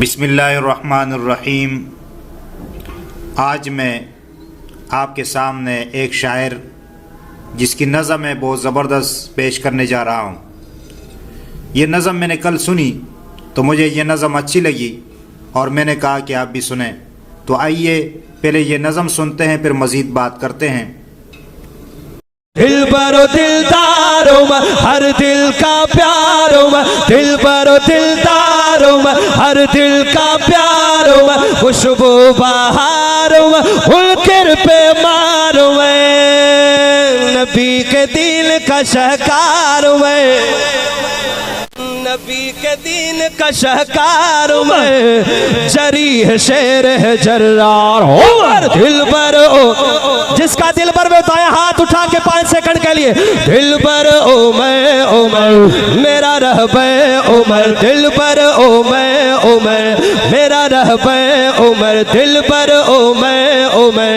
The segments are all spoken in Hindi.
बिस्मिल्लाहिर्रहमानिर्रहीम। आज मैं आपके सामने एक शायर जिसकी नज़म है बहुत ज़बरदस्त पेश करने जा रहा हूँ। ये नज़म मैंने कल सुनी तो मुझे ये नज़म अच्छी लगी और मैंने कहा कि आप भी सुने। तो आइए पहले ये नज़म सुनते हैं, फिर मज़ीद बात करते हैं। दिल बरो दिलदारों में हर दिल का प्यारों में, दिल बरो दिलदारों में हर दिल का प्यारों में, खुशबू बहारों में हुलकिर पे मारों में, नबी के दिल का शहकार में, नबी के दीन का शहकार में, जरी है शेर है जर्रार हो दिल पर ओ, जिसका दिल पर बताया हाथ उठा के 5 सेकंड के लिए। दिल पर ओ मैं मेरा रहबे उमर, दिल पर ओ मैं मेरा रहबे उमर, दिल पर ओ मैं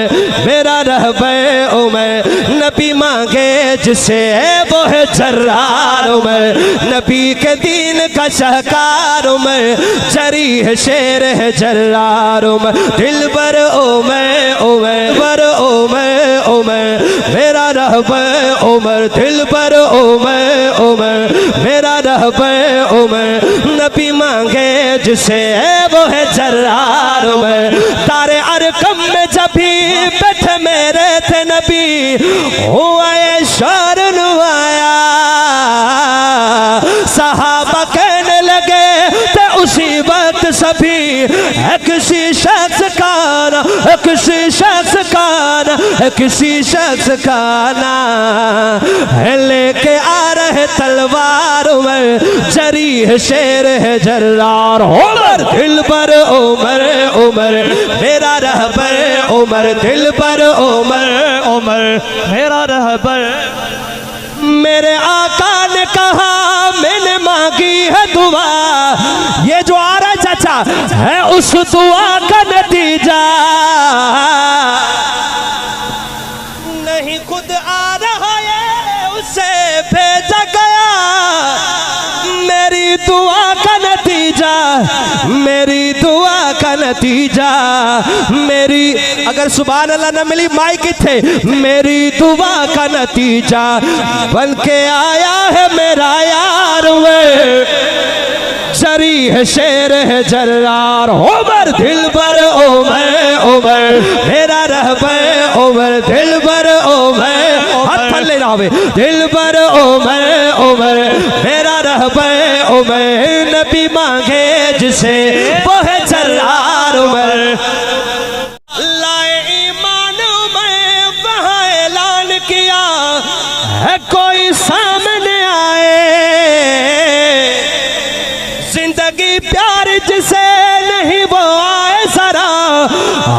मेरा रहबे उमर, नबी मांगे जिसे वो है जर्रार में, नबी के दीन का शहकार में, जरी है शेर है जर्रार में, दिल पर ओ मैं पर ओ मैं मेरा रहबे उमर, दिल पर ओ मैं मेरा रहबे उमर, नबी मांगे जिसे वो है जर्रार में। तारे अरकम में जब भी बैठे मेरे थे नबी, हुआ ये शरण आया, सहाबा कहने लगे ते उसी वक्त सभी, किसी शख्स का ना, किसी शख्स का ना, किसी शख्स का ना है, लेके आ रहे तलवार में, जरी है शेर है जर्रार उमर, दिल पर उमर मेरा रहबर उमर, दिल पर उमर मेरा रहबर। मेरे आका ने कहा मैंने मांगी है दुआ, ये जो आ रहा है चाचा है उस दुआ का नतीजा, नहीं खुद आ रहा है उसे भेजा गया, मेरी दुआ का नतीजा, मेरी दुआ का नतीजा, मेरी अगर सुभान अल्लाह न मिली माइक थे, मेरी दुआ का नतीजा बन के आया है मेरा यार वे, जरी है शेर है जर्रार उमर, दिल पर उमर मेरा रहबे उमर, दिल पर उमर हाथ थल्ले जावे, दिल पर उमर मेरा रहबे उमर, नबी मांगे जिसे वो है जर्रार उमर। लाए ईमान में वहाँ ऐलान किया है कोई सामने आए, जिंदगी प्यार जिसे नहीं वो आए जरा,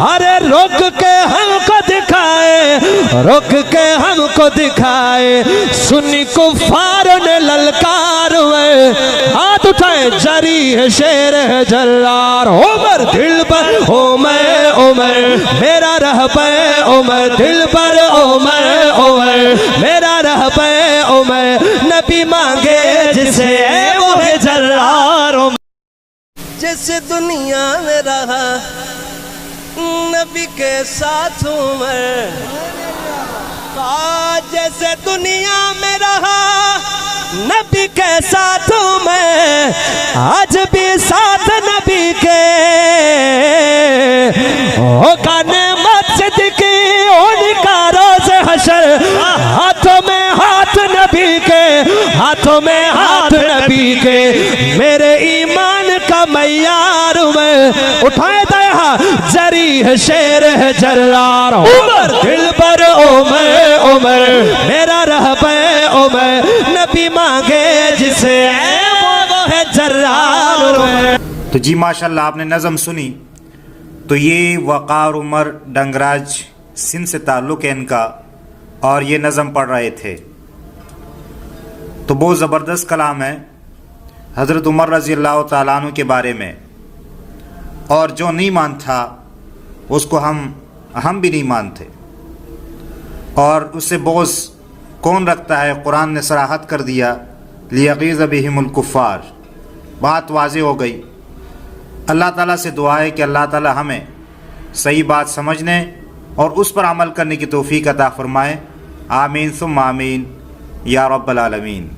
अरे रोक के हमको दिखाए, रोक के हमको दिखाए, सुन्नी कुफार ने ललकार हुए, हाथ उठाए, जरी है शेर है जर्रार उमर, दिल पर उमर मेरा रहबे उमर, दिल पर उमर मेरा रहबे उमर, नबी मांगे जिसे वो है जर्रार उमर। जैसे दुनिया में रहा नबी के साथ उमर, जैसे दुनिया में रहा नबी के साथ उमर, आज भी साथ नबी के होगा मस्जिद की उनका रोज़ हशर, हाथों में हाथ नबी के, हाथों में हाथ नबी के, मेरे ईमान का मैयार में उठाए दया, जरी है शेर है जर्रार उमर, दिल पर उमर मेरा रहबे उमर, नबी मांगे जिसे वो है जर्रार उमर। तो जी माशाल्लाह आपने नज़म सुनी। तो ये वक़ार उमर डंगराज सिंध से ताल्लुक़ है इनका, और ये नज़म पढ़ रहे थे। तो बहुत ज़बरदस्त कलाम है हज़रत उमर रज़ी अल्लाह तआला अन्हु के बारे में, और जो नहीं मानता उसको हम भी नहीं मानते, और उससे बोझ कौन रखता है। कुरान ने सराहत कर दिया, लियग़ीज़ बिहिमुल कुफ़्फ़ार, बात वाज़ेह हो गई। अल्लाह ताला से दुआ है कि अल्लाह ताला हमें सही बात समझने और उस पर अमल करने की तौफीक अता फ़रमाए। आमीन सुम्मा आमीन या रब्बल आलमीन।